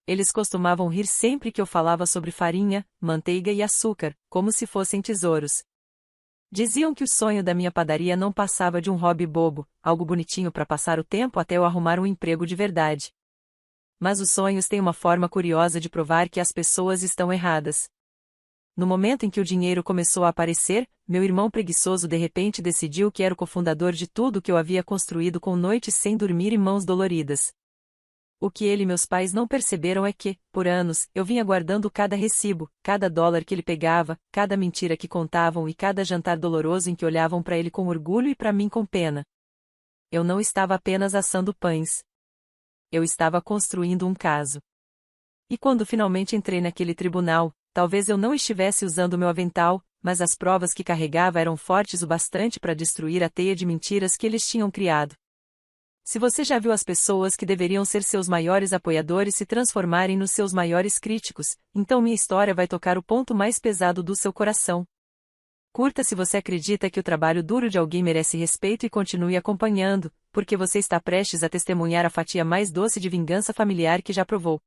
Eles costumavam rir sempre que eu falava sobre farinha, manteiga e açúcar, como se fossem tesouros. Diziam que o sonho da minha padaria não passava de um hobby bobo, algo bonitinho para passar o tempo até eu arrumar um emprego de verdade. Mas os sonhos têm uma forma curiosa de provar que as pessoas estão erradas. No momento em que o dinheiro começou a aparecer, meu irmão preguiçoso de repente decidiu que era o cofundador de tudo que eu havia construído com noites sem dormir e mãos doloridas. O que ele e meus pais não perceberam é que, por anos, eu vinha guardando cada recibo, cada dólar que ele pegava, cada mentira que contavam e cada jantar doloroso em que olhavam para ele com orgulho e para mim com pena. Eu não estava apenas assando pães. Eu estava construindo um caso. E quando finalmente entrei naquele tribunal, talvez eu não estivesse usando meu avental, mas as provas que carregava eram fortes o bastante para destruir a teia de mentiras que eles tinham criado. Se você já viu as pessoas que deveriam ser seus maiores apoiadores se transformarem nos seus maiores críticos, então minha história vai tocar o ponto mais pesado do seu coração. Curta se você acredita que o trabalho duro de alguém merece respeito e continue acompanhando, porque você está prestes a testemunhar a fatia mais doce de vingança familiar que já provou.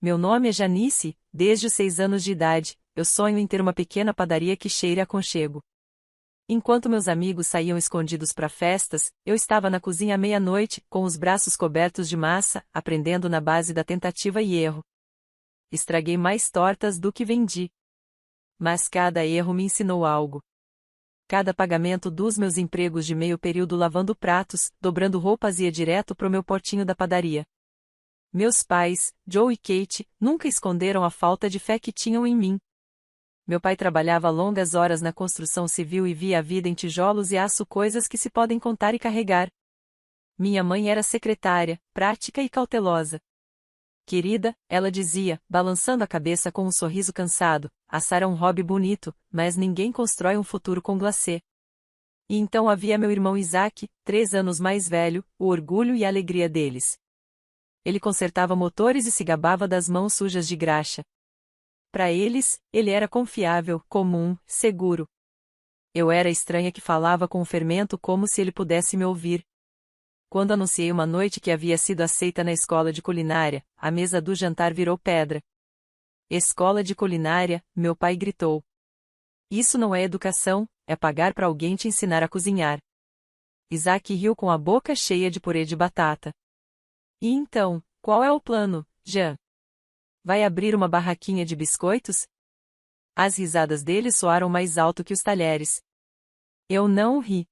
Meu nome é Janice, desde os 6 anos de idade, eu sonho em ter uma pequena padaria que cheire a aconchego. Enquanto meus amigos saíam escondidos para festas, eu estava na cozinha à meia-noite, com os braços cobertos de massa, aprendendo na base da tentativa e erro. Estraguei mais tortas do que vendi. Mas cada erro me ensinou algo. Cada pagamento dos meus empregos de meio período lavando pratos, dobrando roupas ia direto pro meu portinho da padaria. Meus pais, Joe e Kate, nunca esconderam a falta de fé que tinham em mim. Meu pai trabalhava longas horas na construção civil e via a vida em tijolos e aço, coisas que se podem contar e carregar. Minha mãe era secretária, prática e cautelosa. Querida, ela dizia, balançando a cabeça com um sorriso cansado, assar é um hobby bonito, mas ninguém constrói um futuro com glacê. E então havia meu irmão Isaac, 3 anos mais velho, o orgulho e a alegria deles. Ele consertava motores e se gabava das mãos sujas de graxa. Para eles, ele era confiável, comum, seguro. Eu era a estranha que falava com o fermento como se ele pudesse me ouvir. Quando anunciei uma noite que havia sido aceita na escola de culinária, a mesa do jantar virou pedra. Escola de culinária, meu pai gritou. Isso não é educação, é pagar para alguém te ensinar a cozinhar. Isaac riu com a boca cheia de purê de batata. E então, qual é o plano, Jean? Vai abrir uma barraquinha de biscoitos? As risadas dele soaram mais alto que os talheres. Eu não ri.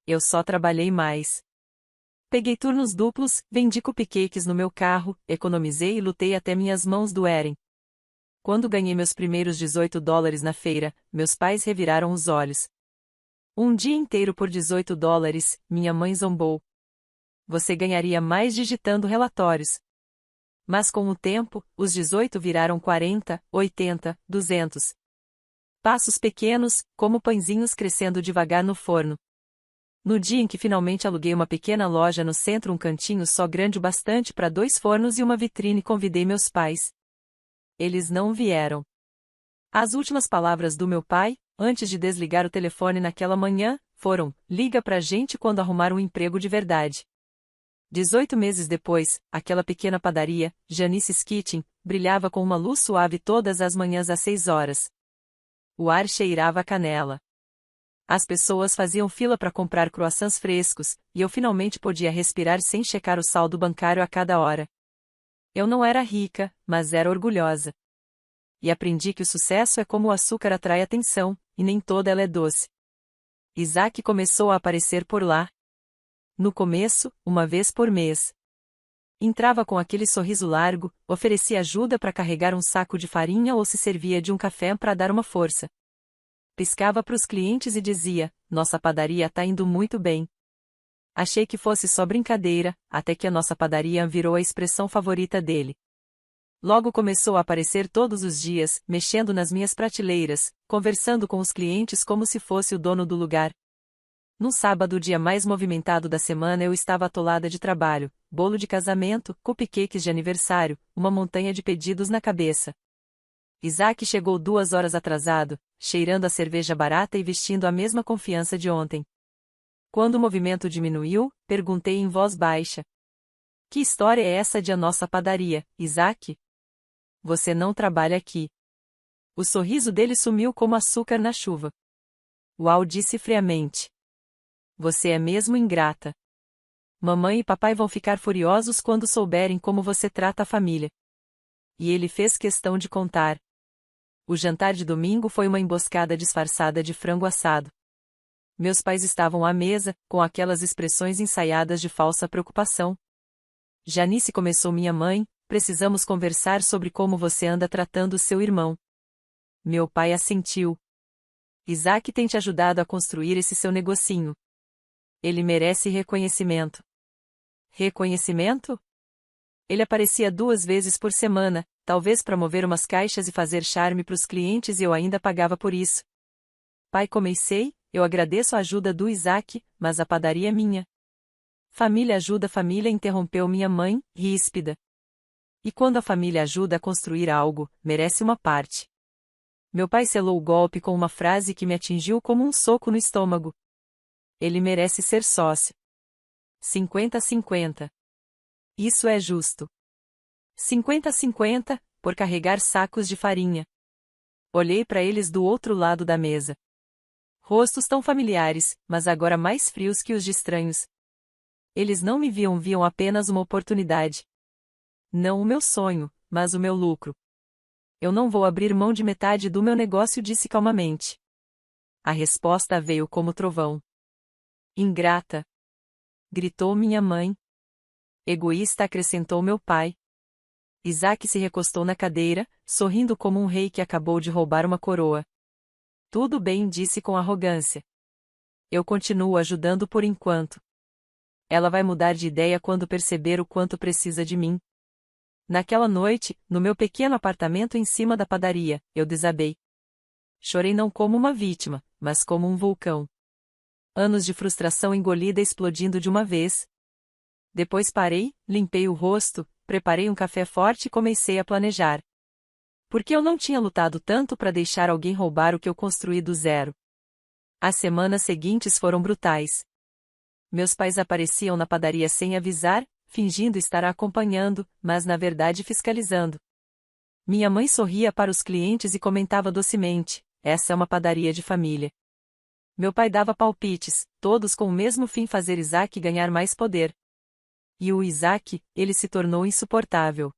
Eu só trabalhei mais. Peguei turnos duplos, vendi cupcakes no meu carro, economizei e lutei até minhas mãos doerem. Quando ganhei meus primeiros $18 na feira, meus pais reviraram os olhos. Um dia inteiro por $18, minha mãe zombou. Você ganharia mais digitando relatórios. Mas com o tempo, os 18 viraram 40, 80, 200. Passos pequenos, como pãezinhos crescendo devagar no forno. No dia em que finalmente aluguei uma pequena loja no centro, um cantinho só grande o bastante para 2 fornos e uma vitrine, convidei meus pais. Eles não vieram. As últimas palavras do meu pai, antes de desligar o telefone naquela manhã, foram: liga pra gente quando arrumar um emprego de verdade. 18 meses depois, aquela pequena padaria, Janice's Kitchen, brilhava com uma luz suave todas as manhãs às 6 horas. O ar cheirava a canela. As pessoas faziam fila para comprar croissants frescos, e eu finalmente podia respirar sem checar o saldo bancário a cada hora. Eu não era rica, mas era orgulhosa. E aprendi que o sucesso é como o açúcar atrai atenção, e nem toda ela é doce. Isaac começou a aparecer por lá. No começo, uma vez por mês. Entrava com aquele sorriso largo, oferecia ajuda para carregar um saco de farinha ou se servia de um café para dar uma força. Piscava para os clientes e dizia: nossa padaria tá indo muito bem. Achei que fosse só brincadeira, até que a nossa padaria virou a expressão favorita dele. Logo começou a aparecer todos os dias, mexendo nas minhas prateleiras, conversando com os clientes como se fosse o dono do lugar. Num sábado, o dia mais movimentado da semana, eu estava atolada de trabalho, bolo de casamento, cupcakes de aniversário, uma montanha de pedidos na cabeça. Isaac chegou 2 horas atrasado, cheirando a cerveja barata e vestindo a mesma confiança de ontem. Quando o movimento diminuiu, perguntei em voz baixa: Que história é essa de a nossa padaria, Isaac? Você não trabalha aqui. O sorriso dele sumiu como açúcar na chuva. Uau, disse friamente. Você é mesmo ingrata. Mamãe e papai vão ficar furiosos quando souberem como você trata a família. E ele fez questão de contar. O jantar de domingo foi uma emboscada disfarçada de frango assado. Meus pais estavam à mesa, com aquelas expressões ensaiadas de falsa preocupação. Janice, começou minha mãe, precisamos conversar sobre como você anda tratando seu irmão. Meu pai assentiu. Isaac tem te ajudado a construir esse seu negocinho. Ele merece reconhecimento. Reconhecimento? Ele aparecia 2 vezes por semana, talvez para mover umas caixas e fazer charme para os clientes, e eu ainda pagava por isso. Pai, comecei, eu agradeço a ajuda do Isaac, mas a padaria é minha. Família ajuda família, interrompeu minha mãe, ríspida. E quando a família ajuda a construir algo, merece uma parte. Meu pai selou o golpe com uma frase que me atingiu como um soco no estômago. Ele merece ser sócio. 50-50. Isso é justo. 50-50, por carregar sacos de farinha. Olhei para eles do outro lado da mesa. Rostos tão familiares, mas agora mais frios que os de estranhos. Eles não me viam apenas uma oportunidade. Não o meu sonho, mas o meu lucro. Eu não vou abrir mão de metade do meu negócio, disse calmamente. A resposta veio como trovão. Ingrata! Gritou minha mãe. Egoísta, acrescentou meu pai. Isaac se recostou na cadeira, sorrindo como um rei que acabou de roubar uma coroa. Tudo bem, disse com arrogância. Eu continuo ajudando por enquanto. Ela vai mudar de ideia quando perceber o quanto precisa de mim. Naquela noite, no meu pequeno apartamento em cima da padaria, eu desabei. Chorei não como uma vítima, mas como um vulcão. Anos de frustração engolida explodindo de uma vez. Depois parei, limpei o rosto, preparei um café forte e comecei a planejar. Porque eu não tinha lutado tanto para deixar alguém roubar o que eu construí do zero. As semanas seguintes foram brutais. Meus pais apareciam na padaria sem avisar, fingindo estar a acompanhando, mas na verdade fiscalizando. Minha mãe sorria para os clientes e comentava docemente: essa é uma padaria de família. Meu pai dava palpites, todos com o mesmo fim: fazer Isaac ganhar mais poder. E o Isaac, ele se tornou insuportável.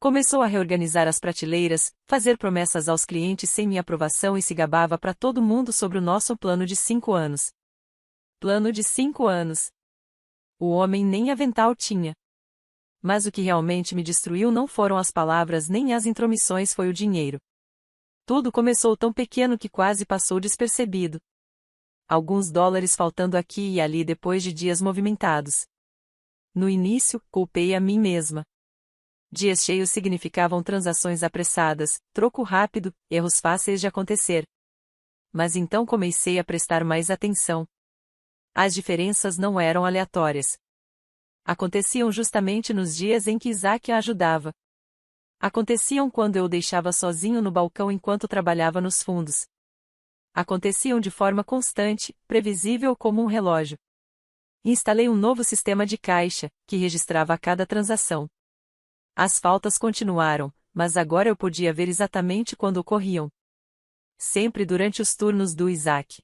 Começou a reorganizar as prateleiras, fazer promessas aos clientes sem minha aprovação e se gabava para todo mundo sobre o nosso plano de 5 anos. Plano de 5 anos. O homem nem avental tinha. Mas o que realmente me destruiu não foram as palavras nem as intromissões, foi o dinheiro. Tudo começou tão pequeno que quase passou despercebido. Alguns dólares faltando aqui e ali depois de dias movimentados. No início, culpei a mim mesma. Dias cheios significavam transações apressadas, troco rápido, erros fáceis de acontecer. Mas então comecei a prestar mais atenção. As diferenças não eram aleatórias. Aconteciam justamente nos dias em que Isaac a ajudava. Aconteciam quando eu o deixava sozinho no balcão enquanto trabalhava nos fundos. Aconteciam de forma constante, previsível como um relógio. Instalei um novo sistema de caixa, que registrava a cada transação. As faltas continuaram, mas agora eu podia ver exatamente quando ocorriam. Sempre durante os turnos do Isaac.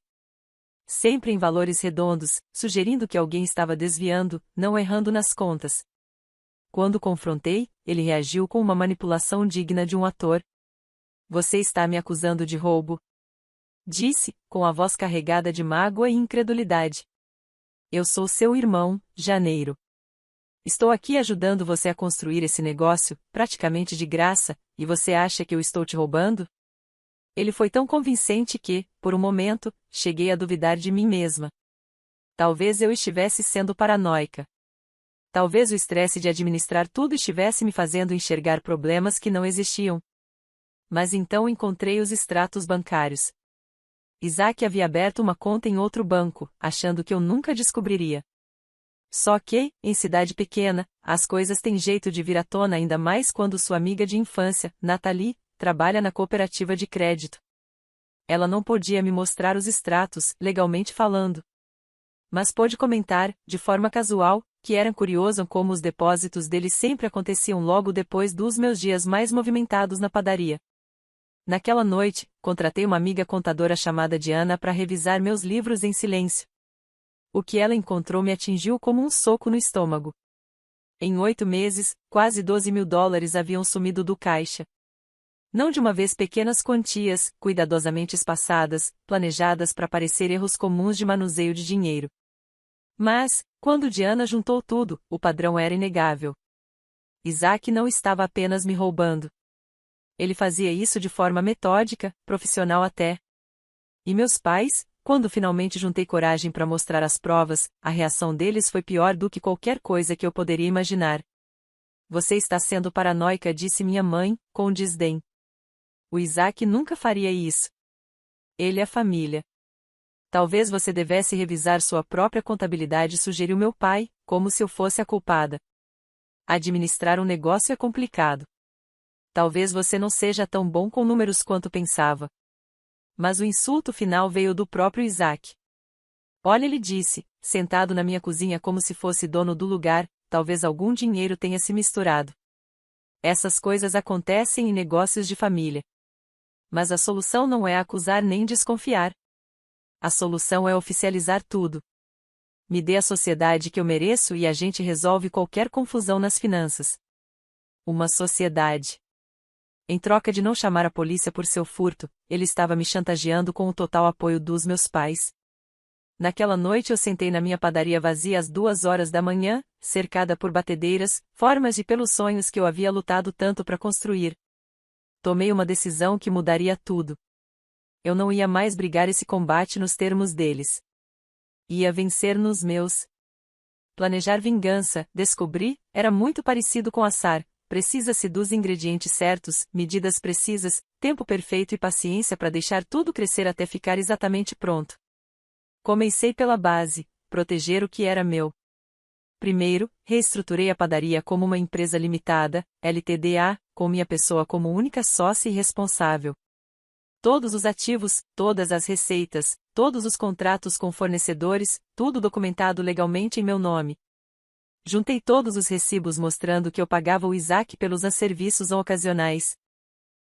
Sempre em valores redondos, sugerindo que alguém estava desviando, não errando nas contas. Quando confrontei, ele reagiu com uma manipulação digna de um ator. Você está me acusando de roubo? Disse, com a voz carregada de mágoa e incredulidade. Eu sou seu irmão, Janeiro. Estou aqui ajudando você a construir esse negócio, praticamente de graça, e você acha que eu estou te roubando? Ele foi tão convincente que, por um momento, cheguei a duvidar de mim mesma. Talvez eu estivesse sendo paranoica. Talvez o estresse de administrar tudo estivesse me fazendo enxergar problemas que não existiam. Mas então encontrei os extratos bancários. Isaac havia aberto uma conta em outro banco, achando que eu nunca descobriria. Só que, em cidade pequena, as coisas têm jeito de vir à tona, ainda mais quando sua amiga de infância, Nathalie, trabalha na cooperativa de crédito. Ela não podia me mostrar os extratos, legalmente falando. Mas pôde comentar, de forma casual, que era curioso como os depósitos dele sempre aconteciam logo depois dos meus dias mais movimentados na padaria. Naquela noite, contratei uma amiga contadora chamada Diana para revisar meus livros em silêncio. O que ela encontrou me atingiu como um soco no estômago. Em 8 meses, quase $12.000 haviam sumido do caixa. Não de uma vez pequenas quantias, cuidadosamente espaçadas, planejadas para parecer erros comuns de manuseio de dinheiro. Mas, quando Diana juntou tudo, o padrão era inegável. Isaac não estava apenas me roubando. Ele fazia isso de forma metódica, profissional até. E meus pais, quando finalmente juntei coragem para mostrar as provas, a reação deles foi pior do que qualquer coisa que eu poderia imaginar. Você está sendo paranoica, disse minha mãe, com desdém. O Isaac nunca faria isso. Ele é família. Talvez você devesse revisar sua própria contabilidade, sugeriu meu pai, como se eu fosse a culpada. Administrar um negócio é complicado. Talvez você não seja tão bom com números quanto pensava. Mas o insulto final veio do próprio Isaac. Olha, ele disse, sentado na minha cozinha como se fosse dono do lugar, talvez algum dinheiro tenha se misturado. Essas coisas acontecem em negócios de família. Mas a solução não é acusar nem desconfiar. A solução é oficializar tudo. Me dê a sociedade que eu mereço e a gente resolve qualquer confusão nas finanças. Uma sociedade. Em troca de não chamar a polícia por seu furto, ele estava me chantageando com o total apoio dos meus pais. Naquela noite eu sentei na minha padaria vazia às 2 horas da manhã, cercada por batedeiras, formas e pelos sonhos que eu havia lutado tanto para construir. Tomei uma decisão que mudaria tudo. Eu não ia mais brigar esse combate nos termos deles. Ia vencer nos meus. Planejar vingança, descobri, era muito parecido com assar. Precisa-se dos ingredientes certos, medidas precisas, tempo perfeito e paciência para deixar tudo crescer até ficar exatamente pronto. Comecei pela base, proteger o que era meu. Primeiro, reestruturei a padaria como uma empresa limitada, LTDA, com minha pessoa como única sócia e responsável. Todos os ativos, todas as receitas, todos os contratos com fornecedores, tudo documentado legalmente em meu nome. Juntei todos os recibos mostrando que eu pagava o Isaac pelos serviços ocasionais.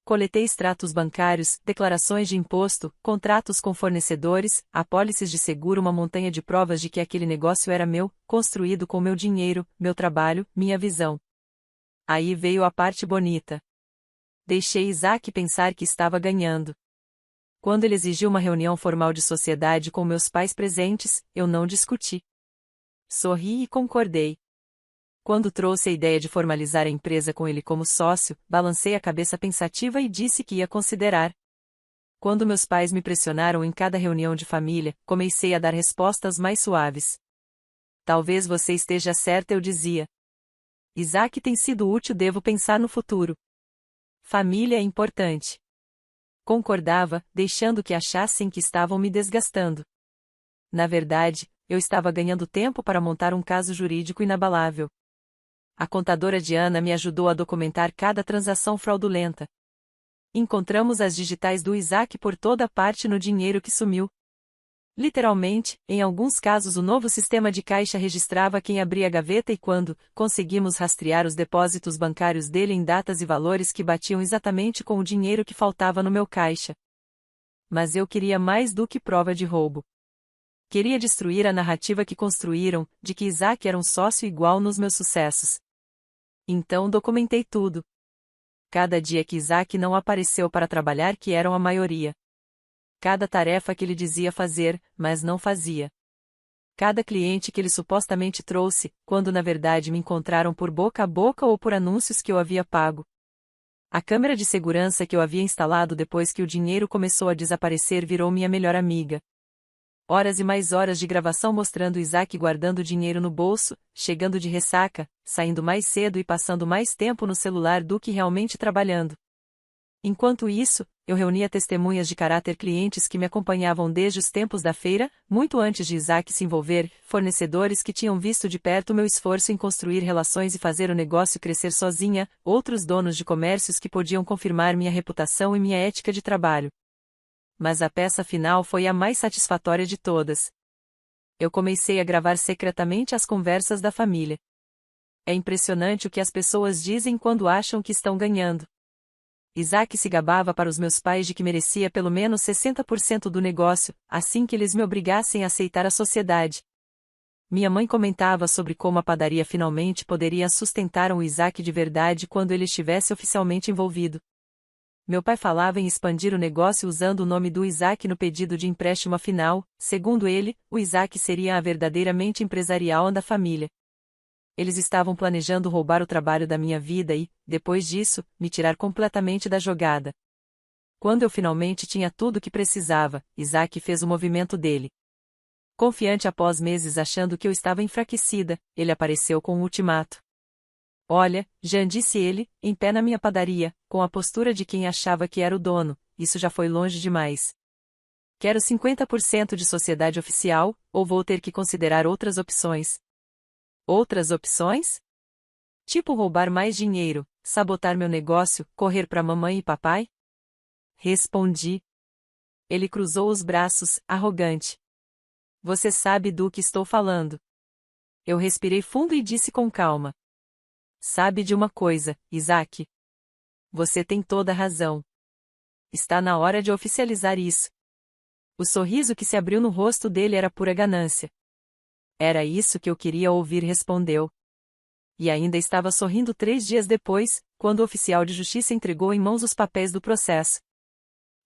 Coletei extratos bancários, declarações de imposto, contratos com fornecedores, apólices de seguro, uma montanha de provas de que aquele negócio era meu, construído com meu dinheiro, meu trabalho, minha visão. Aí veio a parte bonita. Deixei Isaac pensar que estava ganhando. Quando ele exigiu uma reunião formal de sociedade com meus pais presentes, eu não discuti. Sorri e concordei. Quando trouxe a ideia de formalizar a empresa com ele como sócio, balancei a cabeça pensativa e disse que ia considerar. Quando meus pais me pressionaram em cada reunião de família, comecei a dar respostas mais suaves. Talvez você esteja certa, eu dizia. Isaac tem sido útil, devo pensar no futuro. Família é importante. Concordava, deixando que achassem que estavam me desgastando. Na verdade, eu estava ganhando tempo para montar um caso jurídico inabalável. A contadora Diana me ajudou a documentar cada transação fraudulenta. Encontramos as digitais do Isaac por toda parte no dinheiro que sumiu. Literalmente, em alguns casos o novo sistema de caixa registrava quem abria a gaveta e quando, conseguimos rastrear os depósitos bancários dele em datas e valores que batiam exatamente com o dinheiro que faltava no meu caixa. Mas eu queria mais do que prova de roubo. Queria destruir a narrativa que construíram, de que Isaac era um sócio igual nos meus sucessos. Então documentei tudo. Cada dia que Isaac não apareceu para trabalhar, que eram a maioria. Cada tarefa que ele dizia fazer, mas não fazia. Cada cliente que ele supostamente trouxe, quando na verdade me encontraram por boca a boca ou por anúncios que eu havia pago. A câmera de segurança que eu havia instalado depois que o dinheiro começou a desaparecer virou minha melhor amiga. Horas e mais horas de gravação mostrando Isaac guardando dinheiro no bolso, chegando de ressaca, saindo mais cedo e passando mais tempo no celular do que realmente trabalhando. Enquanto isso, eu reunia testemunhas de caráter, clientes que me acompanhavam desde os tempos da feira, muito antes de Isaac se envolver, fornecedores que tinham visto de perto meu esforço em construir relações e fazer o negócio crescer sozinha, outros donos de comércios que podiam confirmar minha reputação e minha ética de trabalho. Mas a peça final foi a mais satisfatória de todas. Eu comecei a gravar secretamente as conversas da família. É impressionante o que as pessoas dizem quando acham que estão ganhando. Isaac se gabava para os meus pais de que merecia pelo menos 60% do negócio, assim que eles me obrigassem a aceitar a sociedade. Minha mãe comentava sobre como a padaria finalmente poderia sustentar um Isaac de verdade quando ele estivesse oficialmente envolvido. Meu pai falava em expandir o negócio usando o nome do Isaac no pedido de empréstimo afinal, segundo ele, o Isaac seria a verdadeira mente empresarial da família. Eles estavam planejando roubar o trabalho da minha vida e, depois disso, me tirar completamente da jogada. Quando eu finalmente tinha tudo o que precisava, Isaac fez o movimento dele. Confiante após meses achando que eu estava enfraquecida, ele apareceu com um ultimato. Olha, Jean, disse ele, em pé na minha padaria, com a postura de quem achava que era o dono, isso já foi longe demais. Quero 50% de sociedade oficial, ou vou ter que considerar outras opções. Outras opções? Tipo roubar mais dinheiro, sabotar meu negócio, correr para mamãe e papai? Respondi. Ele cruzou os braços, arrogante. Você sabe do que estou falando. Eu respirei fundo e disse com calma. Sabe de uma coisa, Isaac? Você tem toda a razão. Está na hora de oficializar isso. O sorriso que se abriu no rosto dele era pura ganância. Era isso que eu queria ouvir, respondeu. E ainda estava sorrindo 3 dias depois, quando o oficial de justiça entregou em mãos os papéis do processo.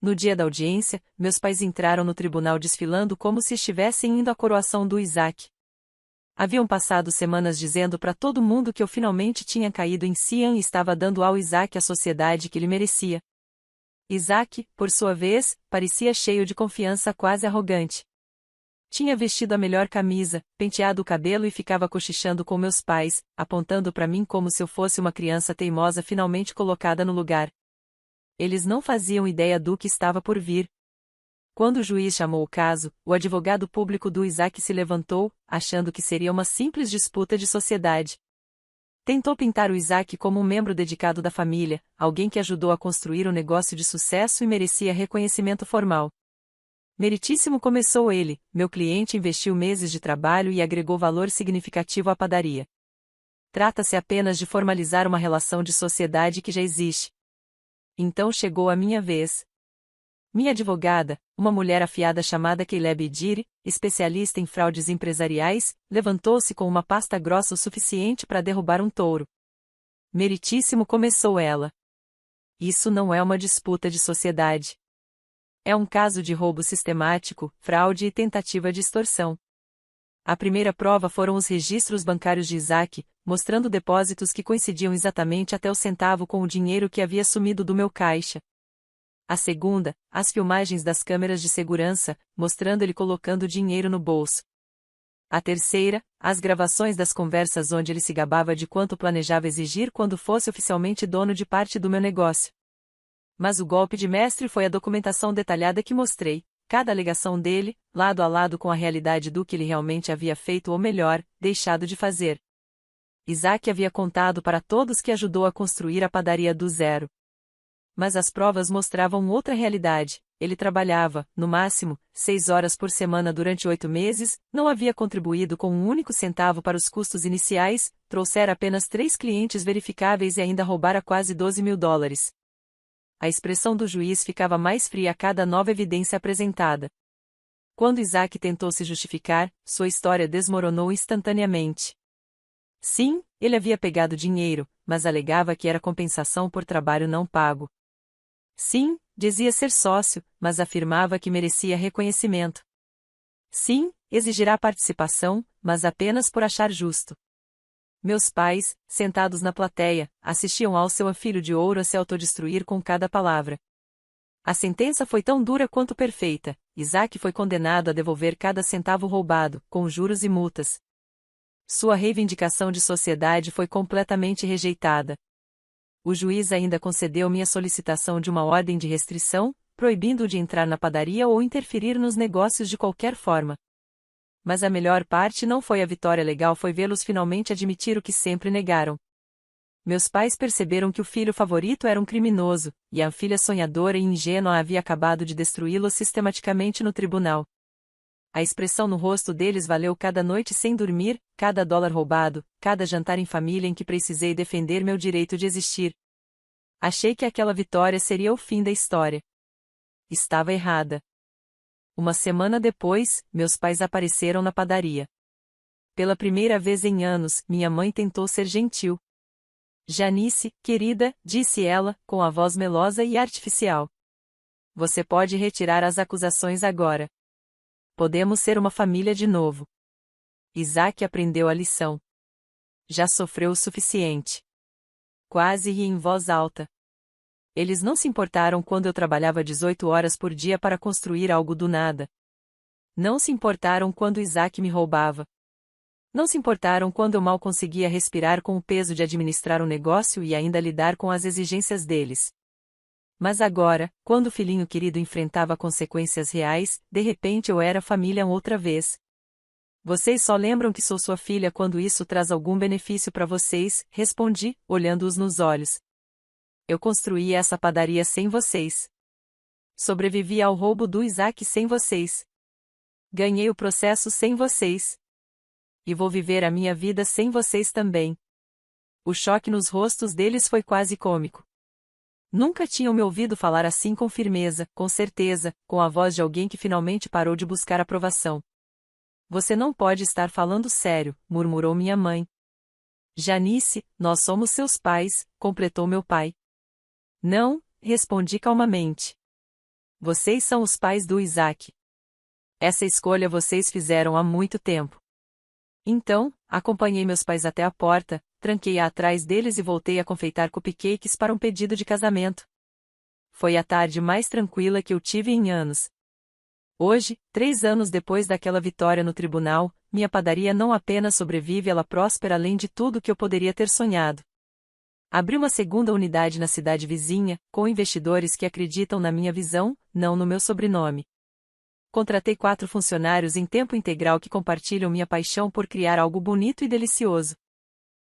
No dia da audiência, meus pais entraram no tribunal desfilando como se estivessem indo à coroação do Isaac. Haviam passado semanas dizendo para todo mundo que eu finalmente tinha caído em Sian e estava dando ao Isaac a sociedade que ele merecia. Isaac, por sua vez, parecia cheio de confiança, quase arrogante. Tinha vestido a melhor camisa, penteado o cabelo e ficava cochichando com meus pais, apontando para mim como se eu fosse uma criança teimosa finalmente colocada no lugar. Eles não faziam ideia do que estava por vir. Quando o juiz chamou o caso, o advogado público do Isaac se levantou, achando que seria uma simples disputa de sociedade. Tentou pintar o Isaac como um membro dedicado da família, alguém que ajudou a construir um negócio de sucesso e merecia reconhecimento formal. Meritíssimo, começou ele, meu cliente investiu meses de trabalho e agregou valor significativo à padaria. Trata-se apenas de formalizar uma relação de sociedade que já existe. Então chegou a minha vez. Minha advogada, uma mulher afiada chamada Caleb Idiri, especialista em fraudes empresariais, levantou-se com uma pasta grossa o suficiente para derrubar um touro. Meritíssimo, começou ela. Isso não é uma disputa de sociedade. É um caso de roubo sistemático, fraude e tentativa de extorsão. A primeira prova foram os registros bancários de Isaac, mostrando depósitos que coincidiam exatamente até o centavo com o dinheiro que havia sumido do meu caixa. A segunda, as filmagens das câmeras de segurança, mostrando ele colocando dinheiro no bolso. A terceira, as gravações das conversas onde ele se gabava de quanto planejava exigir quando fosse oficialmente dono de parte do meu negócio. Mas o golpe de mestre foi a documentação detalhada que mostrei, cada alegação dele, lado a lado com a realidade do que ele realmente havia feito ou melhor, deixado de fazer. Isaac havia contado para todos que ajudou a construir a padaria do zero. Mas as provas mostravam outra realidade. Ele trabalhava, no máximo, 6 horas por semana durante 8 meses, não havia contribuído com um único centavo para os custos iniciais, trouxera apenas 3 clientes verificáveis e ainda roubara quase $12.000. A expressão do juiz ficava mais fria a cada nova evidência apresentada. Quando Isaac tentou se justificar, sua história desmoronou instantaneamente. Sim, ele havia pegado dinheiro, mas alegava que era compensação por trabalho não pago. Sim, dizia ser sócio, mas afirmava que merecia reconhecimento. Sim, exigirá participação, mas apenas por achar justo. Meus pais, sentados na plateia, assistiam ao seu filho de ouro a se autodestruir com cada palavra. A sentença foi tão dura quanto perfeita. Isaac foi condenado a devolver cada centavo roubado, com juros e multas. Sua reivindicação de sociedade foi completamente rejeitada. O juiz ainda concedeu minha solicitação de uma ordem de restrição, proibindo-o de entrar na padaria ou interferir nos negócios de qualquer forma. Mas a melhor parte não foi a vitória legal, foi vê-los finalmente admitir o que sempre negaram. Meus pais perceberam que o filho favorito era um criminoso, e a filha sonhadora e ingênua havia acabado de destruí-lo sistematicamente no tribunal. A expressão no rosto deles valeu cada noite sem dormir, cada dólar roubado, cada jantar em família em que precisei defender meu direito de existir. Achei que aquela vitória seria o fim da história. Estava errada. Uma semana depois, meus pais apareceram na padaria. Pela primeira vez em anos, minha mãe tentou ser gentil. Janice, querida, disse ela, com a voz melosa e artificial. Você pode retirar as acusações agora. Podemos ser uma família de novo. Isaac aprendeu a lição. Já sofreu o suficiente. Quase ri em voz alta. Eles não se importaram quando eu trabalhava 18 horas por dia para construir algo do nada. Não se importaram quando Isaac me roubava. Não se importaram quando eu mal conseguia respirar com o peso de administrar um negócio e ainda lidar com as exigências deles. Mas agora, quando o filhinho querido enfrentava consequências reais, de repente eu era família outra vez. Vocês só lembram que sou sua filha quando isso traz algum benefício para vocês, respondi, olhando-os nos olhos. Eu construí essa padaria sem vocês. Sobrevivi ao roubo do Isaac sem vocês. Ganhei o processo sem vocês. E vou viver a minha vida sem vocês também. O choque nos rostos deles foi quase cômico. Nunca tinham me ouvido falar assim com firmeza, com certeza, com a voz de alguém que finalmente parou de buscar aprovação. Você não pode estar falando sério, murmurou minha mãe. Janice, nós somos seus pais, completou meu pai. Não, respondi calmamente. Vocês são os pais do Isaac. Essa escolha vocês fizeram há muito tempo. Então, acompanhei meus pais até a porta, tranquei-a atrás deles e voltei a confeitar cupcakes para um pedido de casamento. Foi a tarde mais tranquila que eu tive em anos. Hoje, 3 anos depois daquela vitória no tribunal, minha padaria não apenas sobrevive, ela prospera além de tudo que eu poderia ter sonhado. Abri uma segunda unidade na cidade vizinha, com investidores que acreditam na minha visão, não no meu sobrenome. Contratei 4 funcionários em tempo integral que compartilham minha paixão por criar algo bonito e delicioso.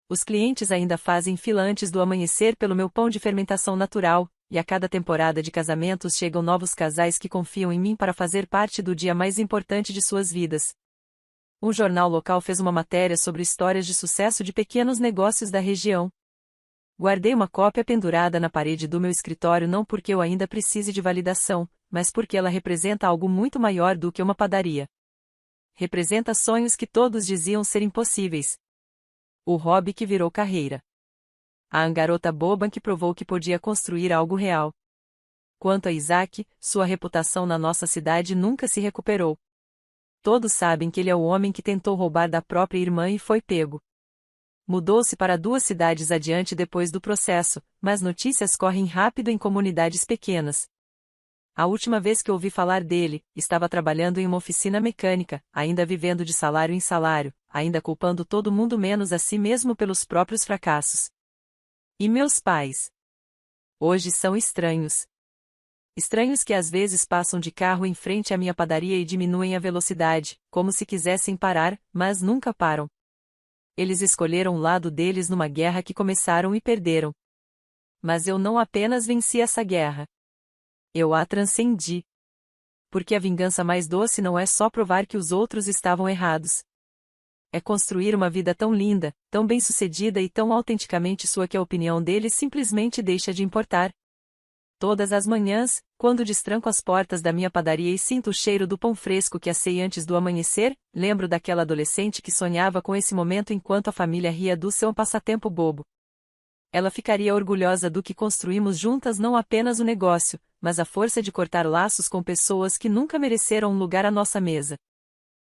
Os clientes ainda fazem fila antes do amanhecer pelo meu pão de fermentação natural, e a cada temporada de casamentos chegam novos casais que confiam em mim para fazer parte do dia mais importante de suas vidas. Um jornal local fez uma matéria sobre histórias de sucesso de pequenos negócios da região. Guardei uma cópia pendurada na parede do meu escritório não porque eu ainda precise de validação, mas porque ela representa algo muito maior do que uma padaria. Representa sonhos que todos diziam ser impossíveis. O hobby que virou carreira. A garota boba que provou que podia construir algo real. Quanto a Isaac, sua reputação na nossa cidade nunca se recuperou. Todos sabem que ele é o homem que tentou roubar da própria irmã e foi pego. Mudou-se para 2 cidades adiante depois do processo, mas notícias correm rápido em comunidades pequenas. A última vez que ouvi falar dele, estava trabalhando em uma oficina mecânica, ainda vivendo de salário em salário, ainda culpando todo mundo menos a si mesmo pelos próprios fracassos. E meus pais? Hoje são estranhos. Estranhos que às vezes passam de carro em frente à minha padaria e diminuem a velocidade, como se quisessem parar, mas nunca param. Eles escolheram o lado deles numa guerra que começaram e perderam. Mas eu não apenas venci essa guerra. Eu a transcendi. Porque a vingança mais doce não é só provar que os outros estavam errados. É construir uma vida tão linda, tão bem-sucedida e tão autenticamente sua que a opinião deles simplesmente deixa de importar. Todas as manhãs, quando destranco as portas da minha padaria e sinto o cheiro do pão fresco que assei antes do amanhecer, lembro daquela adolescente que sonhava com esse momento enquanto a família ria do seu passatempo bobo. Ela ficaria orgulhosa do que construímos juntas, não apenas o negócio, mas a força de cortar laços com pessoas que nunca mereceram um lugar à nossa mesa.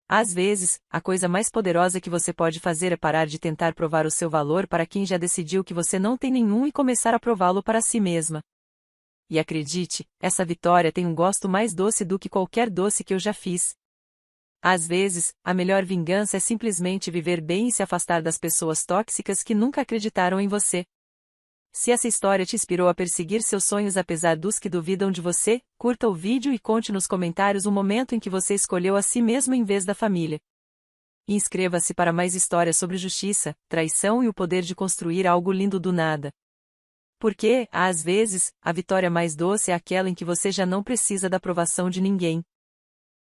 Às vezes, a coisa mais poderosa que você pode fazer é parar de tentar provar o seu valor para quem já decidiu que você não tem nenhum e começar a prová-lo para si mesma. E acredite, essa vitória tem um gosto mais doce do que qualquer doce que eu já fiz. Às vezes, a melhor vingança é simplesmente viver bem e se afastar das pessoas tóxicas que nunca acreditaram em você. Se essa história te inspirou a perseguir seus sonhos apesar dos que duvidam de você, curta o vídeo e conte nos comentários o momento em que você escolheu a si mesmo em vez da família. E inscreva-se para mais histórias sobre justiça, traição e o poder de construir algo lindo do nada. Porque, às vezes, a vitória mais doce é aquela em que você já não precisa da aprovação de ninguém.